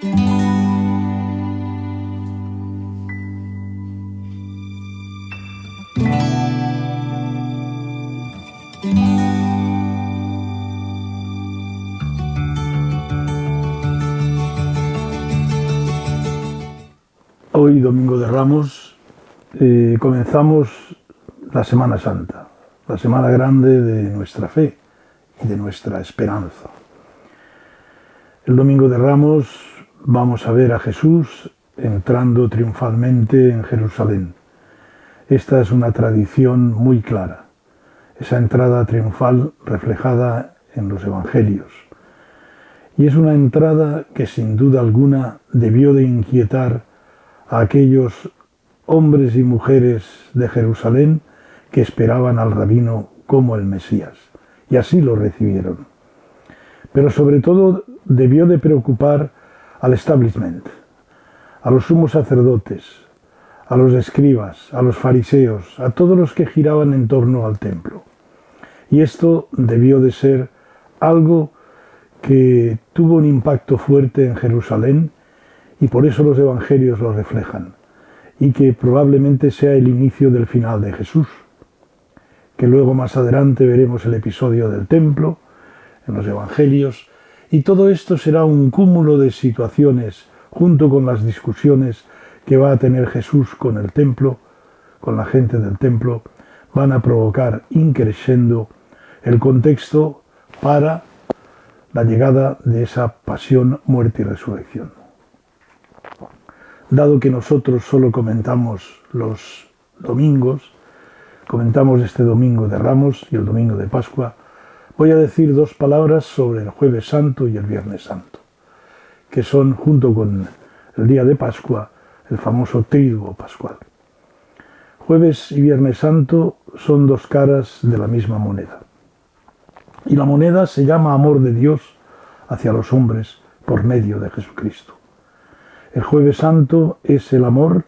Hoy, Domingo de Ramos, comenzamos la Semana Santa, la semana grande de nuestra fe y de nuestra esperanza. El Domingo de Ramos vamos a ver a Jesús entrando triunfalmente en Jerusalén. Esta es una tradición muy clara, esa entrada triunfal reflejada en los Evangelios. Y es una entrada que sin duda alguna debió de inquietar a aquellos hombres y mujeres de Jerusalén que esperaban al rabino como el Mesías, y así lo recibieron. Pero sobre todo debió de preocupar al establishment, a los sumos sacerdotes, a los escribas, a los fariseos, a todos los que giraban en torno al templo. Y esto debió de ser algo que tuvo un impacto fuerte en Jerusalén, y por eso los evangelios lo reflejan, y que probablemente sea el inicio del final de Jesús, que luego más adelante veremos el episodio del templo en los evangelios, y todo esto será un cúmulo de situaciones junto con las discusiones que va a tener Jesús con el templo, con la gente del templo, van a provocar increscendo el contexto para la llegada de esa pasión, muerte y resurrección. Dado que nosotros solo comentamos los domingos, comentamos este Domingo de Ramos y el Domingo de Pascua, voy a decir dos palabras sobre el Jueves Santo y el Viernes Santo, que son, junto con el día de Pascua, el famoso Triduo Pascual. Jueves y Viernes Santo son dos caras de la misma moneda. Y la moneda se llama amor de Dios hacia los hombres por medio de Jesucristo. El Jueves Santo es el amor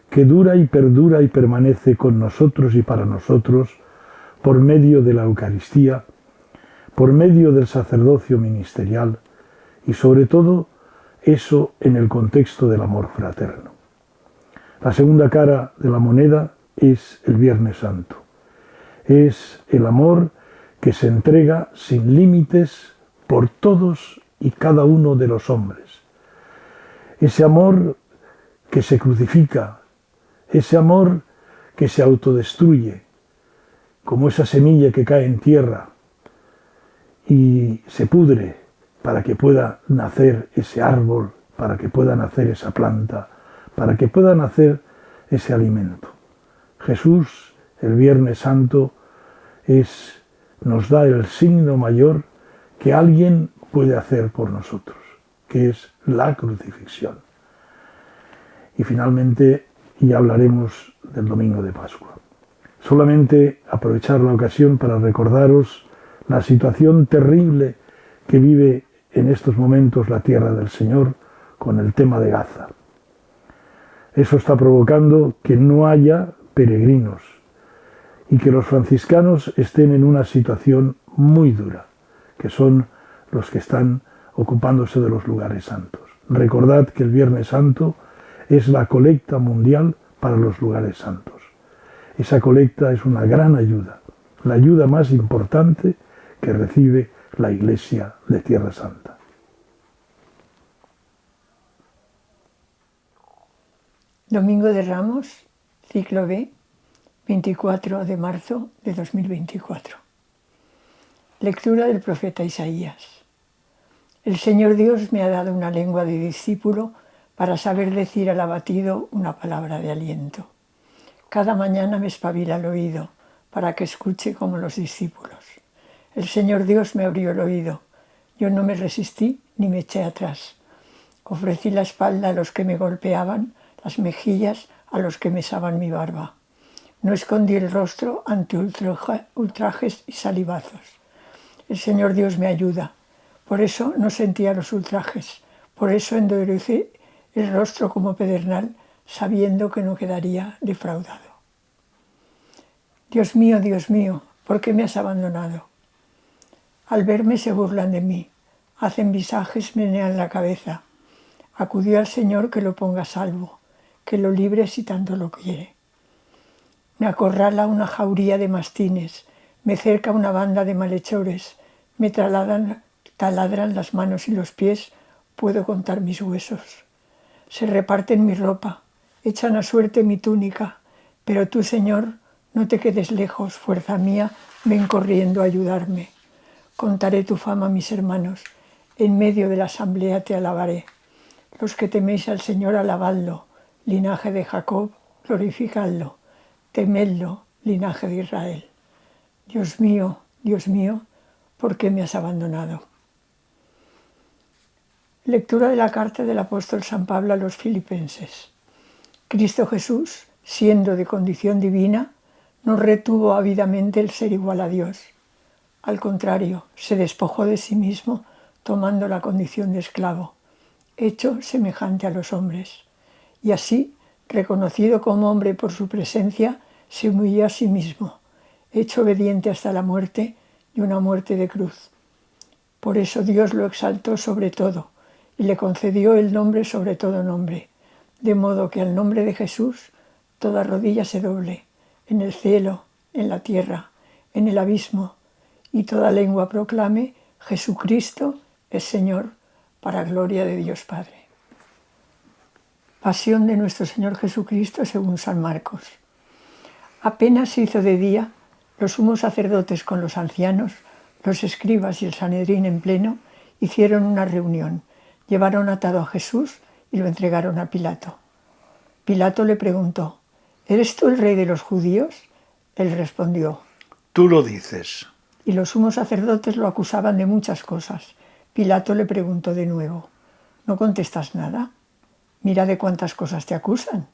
que dura y perdura y permanece con nosotros y para nosotros por medio de la Eucaristía, por medio del sacerdocio ministerial y sobre todo eso en el contexto del amor fraterno. La segunda cara de la moneda es el Viernes Santo. Es el amor que se entrega sin límites por todos y cada uno de los hombres. Ese amor que se crucifica, ese amor que se autodestruye, como esa semilla que cae en tierra y se pudre para que pueda nacer ese árbol, para que pueda nacer esa planta, para que pueda nacer ese alimento. Jesús, el Viernes Santo, nos da el signo mayor que alguien puede hacer por nosotros, que es la crucifixión. Y finalmente ya hablaremos del Domingo de Pascua. Solamente aprovechar la ocasión para recordaros la situación terrible que vive en estos momentos la tierra del Señor con el tema de Gaza. Eso está provocando que no haya peregrinos y que los franciscanos estén en una situación muy dura, que son los que están ocupándose de los lugares santos. Recordad que el Viernes Santo es la colecta mundial para los lugares santos. Esa colecta es una gran ayuda, la ayuda más importante que recibe la Iglesia de Tierra Santa. Domingo de Ramos, ciclo B, 24 de marzo de 2024. Lectura del profeta Isaías. El Señor Dios me ha dado una lengua de discípulo para saber decir al abatido una palabra de aliento. Cada mañana me espabila el oído para que escuche como los discípulos. El Señor Dios me abrió el oído. Yo no me resistí ni me eché atrás. Ofrecí la espalda a los que me golpeaban, las mejillas a los que mesaban mi barba. No escondí el rostro ante ultrajes y salivazos. El Señor Dios me ayuda. Por eso no sentía los ultrajes. Por eso endurecí el rostro como pedernal, sabiendo que no quedaría defraudado. Dios mío, ¿por qué me has abandonado? Al verme se burlan de mí, hacen visajes, menean la cabeza. Acudió al Señor que lo ponga a salvo, que lo libre si tanto lo quiere. Me acorrala una jauría de mastines, me cerca una banda de malhechores, me taladran las manos y los pies, puedo contar mis huesos. Se reparten mi ropa, echan a suerte mi túnica, pero tú, Señor, no te quedes lejos, fuerza mía, ven corriendo a ayudarme. Contaré tu fama a mis hermanos, en medio de la asamblea te alabaré. Los que teméis al Señor, alabadlo, linaje de Jacob, glorificadlo, temedlo, linaje de Israel. Dios mío, ¿por qué me has abandonado? Lectura de la carta del apóstol San Pablo a los Filipenses. Cristo Jesús, siendo de condición divina, no retuvo ávidamente el ser igual a Dios. Al contrario, se despojó de sí mismo, tomando la condición de esclavo, hecho semejante a los hombres. Y así, reconocido como hombre por su presencia, se humilló a sí mismo, hecho obediente hasta la muerte y una muerte de cruz. Por eso Dios lo exaltó sobre todo y le concedió el nombre sobre todo nombre, de modo que al nombre de Jesús toda rodilla se doble, en el cielo, en la tierra, en el abismo, y toda lengua proclame: Jesucristo es Señor, para gloria de Dios Padre. Pasión de nuestro Señor Jesucristo según San Marcos. Apenas se hizo de día, los sumos sacerdotes con los ancianos, los escribas y el Sanedrín en pleno hicieron una reunión, llevaron atado a Jesús y lo entregaron a Pilato. Pilato le preguntó: ¿Eres tú el rey de los judíos? Él respondió: Tú lo dices. Y los sumos sacerdotes lo acusaban de muchas cosas. Pilato le preguntó de nuevo: ¿No contestas nada? Mira de cuántas cosas te acusan.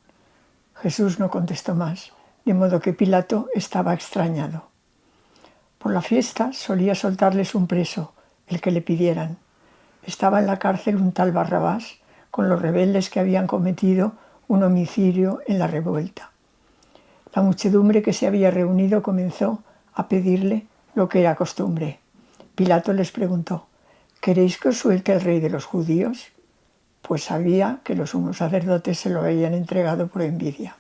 Jesús no contestó más, de modo que Pilato estaba extrañado. Por la fiesta solía soltarles un preso, el que le pidieran. Estaba en la cárcel un tal Barrabás, con los rebeldes que habían cometido un homicidio en la revuelta. La muchedumbre que se había reunido comenzó a pedirle lo que era costumbre. Pilato les preguntó: ¿Queréis que os suelte el rey de los judíos? Pues sabía que los sumos sacerdotes se lo habían entregado por envidia.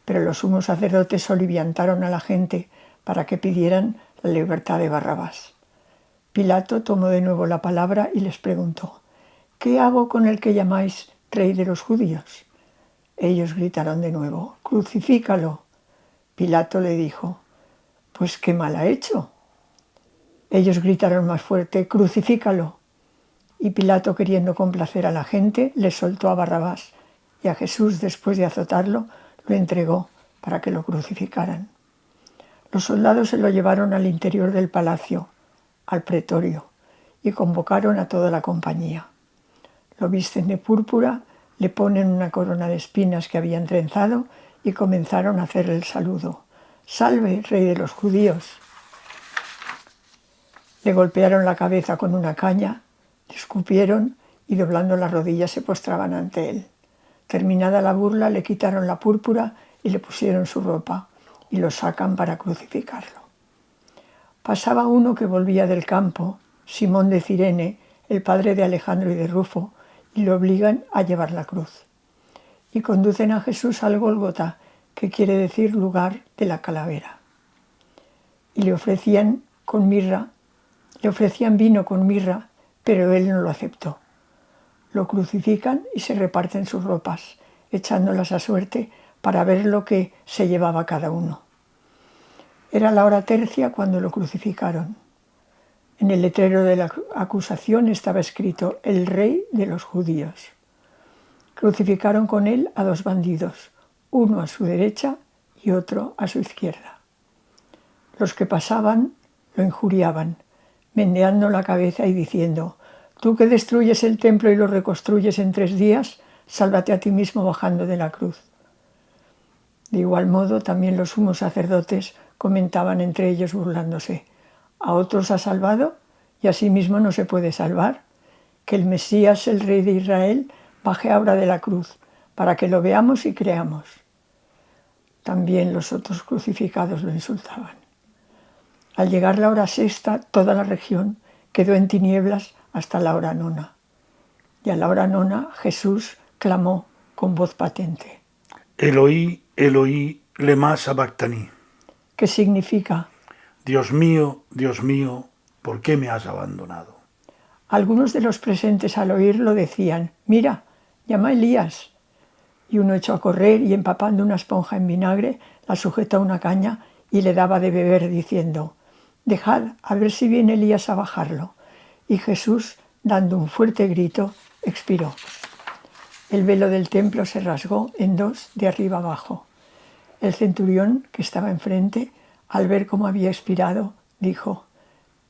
Pero los sumos sacerdotes soliviantaron a la gente para que pidieran la libertad de Barrabás. Pilato tomó de nuevo la palabra y les preguntó: ¿Qué hago con el que llamáis rey de los judíos? Ellos gritaron de nuevo: ¡Crucifícalo! Pilato le dijo: Pues qué mal ha hecho. Ellos gritaron más fuerte: ¡Crucifícalo! Y Pilato, queriendo complacer a la gente, les soltó a Barrabás, y a Jesús, después de azotarlo, lo entregó para que lo crucificaran. Los soldados se lo llevaron al interior del palacio, al pretorio, y convocaron a toda la compañía. Lo visten de púrpura, le ponen una corona de espinas que habían trenzado y comenzaron a hacerle el saludo: ¡Salve, rey de los judíos! Le golpearon la cabeza con una caña, le escupieron y doblando las rodillas se postraban ante él. Terminada la burla, le quitaron la púrpura y le pusieron su ropa y lo sacan para crucificarlo. Pasaba uno que volvía del campo, Simón de Cirene, el padre de Alejandro y de Rufo, y le obligan a llevar la cruz. Y conducen a Jesús al Gólgota, que quiere decir lugar de la calavera. Y le ofrecían vino con mirra, pero él no lo aceptó. Lo crucifican y se reparten sus ropas, echándolas a suerte para ver lo que se llevaba cada uno. Era la hora tercia cuando lo crucificaron. En el letrero de la acusación estaba escrito: el rey de los judíos. Crucificaron con él a 2 bandidos, uno a su derecha y otro a su izquierda. Los que pasaban lo injuriaban, meneando la cabeza y diciendo: Tú que destruyes el templo y lo reconstruyes en 3 días, sálvate a ti mismo bajando de la cruz. De igual modo, también los sumos sacerdotes comentaban entre ellos burlándose: ¿A otros ha salvado y a sí mismo no se puede salvar? Que el Mesías, el Rey de Israel, baje ahora de la cruz, para que lo veamos y creamos. También los otros crucificados lo insultaban. Al llegar la hora sexta, toda la región quedó en tinieblas hasta la hora 9. y a la hora nona Jesús clamó con voz patente. Eloí, Eloí, lema sabactani. ¿Qué significa? Dios mío, ¿por qué me has abandonado? Algunos de los presentes al oírlo decían, mira, llama a Elías. Y uno echó a correr y empapando una esponja en vinagre, la sujetó a una caña y le daba de beber diciendo, dejad a ver si viene Elías a bajarlo. Y Jesús, dando un fuerte grito, expiró. El velo del templo se rasgó en dos de arriba abajo. El centurión, que estaba enfrente, al ver cómo había expirado, dijo,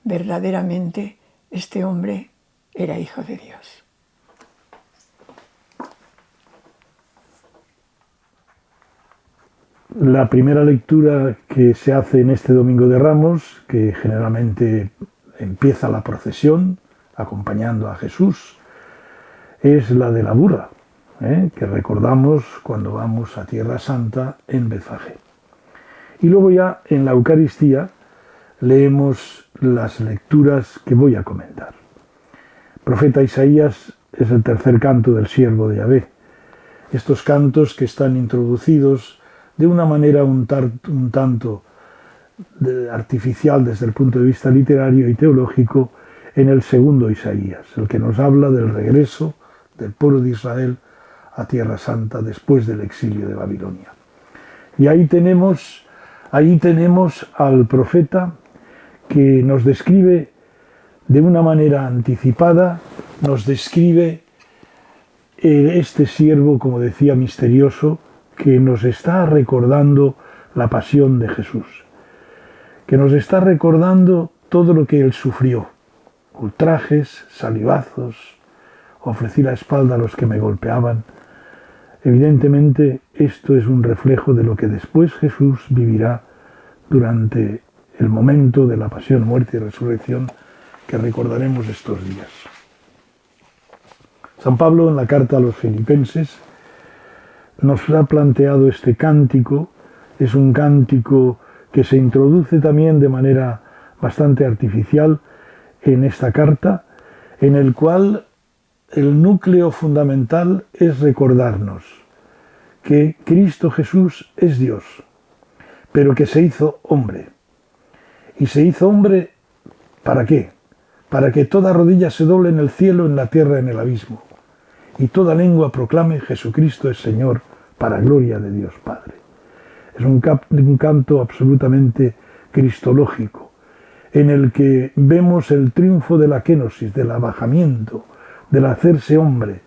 verdaderamente este hombre era hijo de Dios. La primera lectura que se hace en este Domingo de Ramos, que generalmente empieza la procesión acompañando a Jesús, es la de la burra, que recordamos cuando vamos a Tierra Santa en Betfagé. Y luego ya en la Eucaristía leemos las lecturas que voy a comentar. Profeta Isaías es el tercer canto del siervo de Yahvé. Estos cantos que están introducidos de una manera un tanto artificial desde el punto de vista literario y teológico en el segundo Isaías, el que nos habla del regreso del pueblo de Israel a Tierra Santa después del exilio de Babilonia. Y ahí tenemos al profeta que nos describe de una manera anticipada, nos describe este siervo, como decía, misterioso, que nos está recordando la pasión de Jesús, que nos está recordando todo lo que él sufrió, ultrajes, salivazos, ofrecí la espalda a los que me golpeaban. Evidentemente esto es un reflejo de lo que después Jesús vivirá durante el momento de la pasión, muerte y resurrección que recordaremos estos días. San Pablo en la carta a los Filipenses nos ha planteado este cántico. Es un cántico que se introduce también de manera bastante artificial en esta carta, en el cual el núcleo fundamental es recordarnos que Cristo Jesús es Dios, pero que se hizo hombre. Y se hizo hombre, ¿para qué? Para que toda rodilla se doble en el cielo, en la tierra, en el abismo, y toda lengua proclame Jesucristo es Señor, para gloria de Dios Padre. Es un canto absolutamente cristológico, en el que vemos el triunfo de la kenosis, del abajamiento, del hacerse hombre,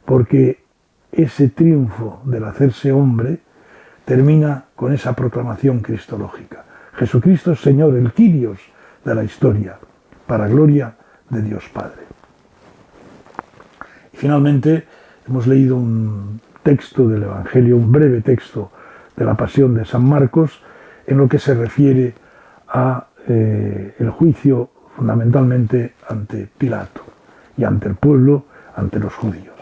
porque ese triunfo del hacerse hombre termina con esa proclamación cristológica. Jesucristo es Señor, el Kyrios de la historia, para gloria de Dios Padre. Y finalmente hemos leído un texto del Evangelio, un breve texto de la Pasión de San Marcos, en lo que se refiere a el juicio fundamentalmente ante Pilato y ante el pueblo, ante los judíos.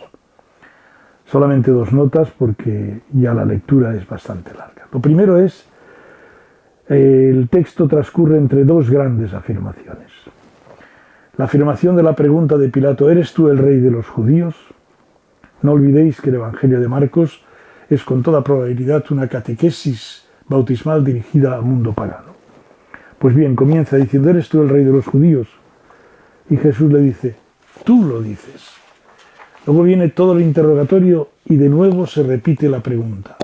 Solamente dos notas porque ya la lectura es bastante larga. Lo primero es, el texto transcurre entre dos grandes afirmaciones. La afirmación de la pregunta de Pilato, ¿eres tú el rey de los judíos? No olvidéis que el Evangelio de Marcos es con toda probabilidad una catequesis bautismal dirigida al mundo pagano. Pues bien, comienza diciendo, ¿eres tú el rey de los judíos? Y Jesús le dice, tú lo dices. Luego viene todo el interrogatorio y de nuevo se repite la pregunta.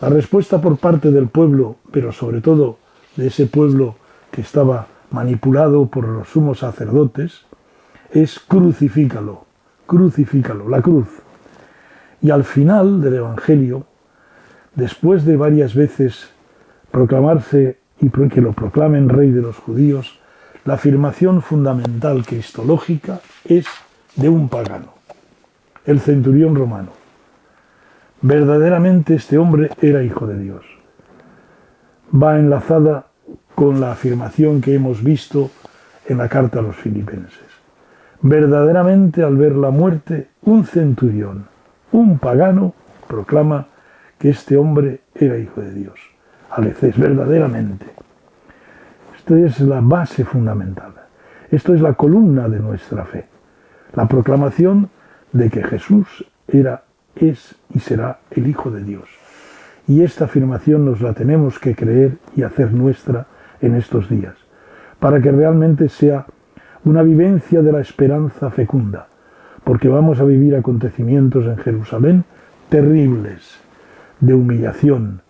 La respuesta por parte del pueblo, pero sobre todo de ese pueblo que estaba manipulado por los sumos sacerdotes, es crucifícalo, crucifícalo, la cruz. Y al final del Evangelio, después de varias veces proclamarse y que lo proclamen rey de los judíos, la afirmación fundamental cristológica es de un pagano, el centurión romano. Verdaderamente este hombre era hijo de Dios. Va enlazada con la afirmación que hemos visto en la carta a los Filipenses. Verdaderamente al ver la muerte, un centurión, un pagano, proclama que este hombre era hijo de Dios. Alecés, verdaderamente. Esto es la base fundamental. Esto es la columna de nuestra fe. la proclamación de que Jesús era, es y será el Hijo de Dios. Y esta afirmación nos la tenemos que creer y hacer nuestra en estos días, para que realmente sea una vivencia de la esperanza fecunda, porque vamos a vivir acontecimientos en Jerusalén terribles, de humillación,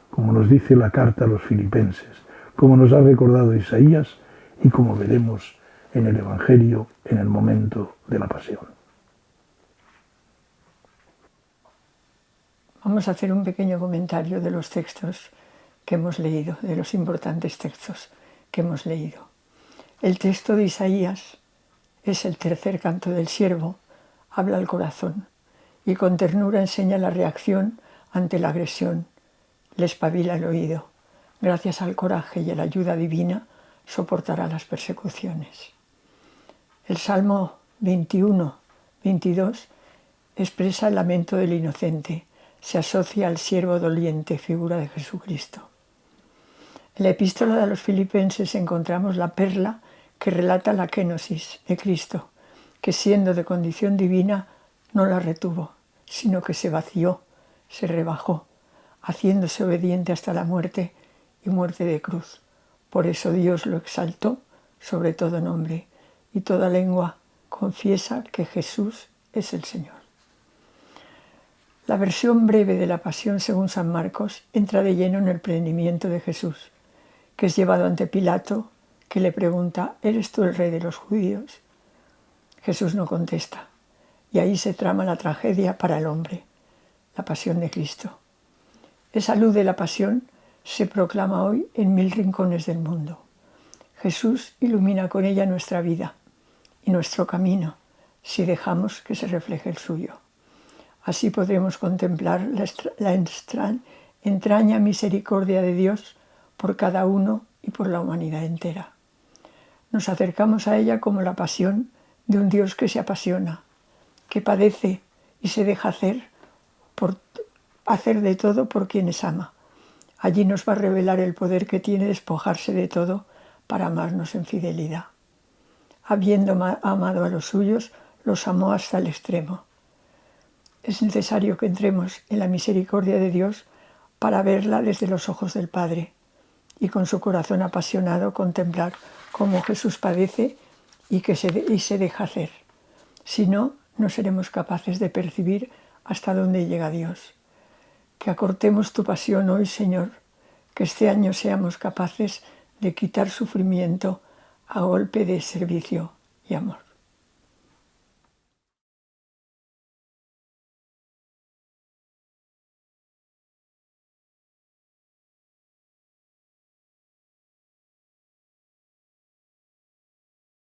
como nos dice la carta a los filipenses, como nos ha recordado Isaías y como veremos en el Evangelio en el momento de la pasión. Vamos a hacer un pequeño comentario de los textos que hemos leído, de los importantes textos que hemos leído. El texto de Isaías es el tercer canto del siervo, habla al corazón y con ternura enseña la reacción ante la agresión, le espabila el oído. Gracias al coraje y a la ayuda divina soportará las persecuciones. El Salmo 21, 22 expresa el lamento del inocente, se asocia al siervo doliente, figura de Jesucristo. En la epístola de los Filipenses encontramos la perla que relata la kenosis de Cristo, que siendo de condición divina no la retuvo, sino que se vació, se rebajó, haciéndose obediente hasta la muerte y muerte de cruz. Por eso Dios lo exaltó sobre todo nombre, y toda lengua confiesa que Jesús es el Señor. La versión breve de la Pasión según San Marcos entra de lleno en el prendimiento de Jesús, que es llevado ante Pilato, que le pregunta: ¿eres tú el rey de los judíos? Jesús no contesta, y ahí se trama la tragedia para el hombre, la pasión de Cristo. Esa luz de la pasión se proclama hoy en 1000 rincones del mundo. Jesús ilumina con ella nuestra vida y nuestro camino, si dejamos que se refleje el suyo. Así podremos contemplar la entraña misericordia de Dios por cada uno y por la humanidad entera. Nos acercamos a ella como la pasión de un Dios que se apasiona, que padece y se deja hacer de todo por quienes ama. Allí nos va a revelar el poder que tiene despojarse de todo para amarnos en fidelidad. Habiendo amado a los suyos, los amó hasta el extremo. Es necesario que entremos en la misericordia de Dios para verla desde los ojos del Padre y con su corazón apasionado contemplar cómo Jesús padece y se deja hacer. Si no, no seremos capaces de percibir hasta dónde llega Dios. Que acortemos tu pasión hoy, Señor, que este año seamos capaces de quitar sufrimiento a golpe de servicio y amor.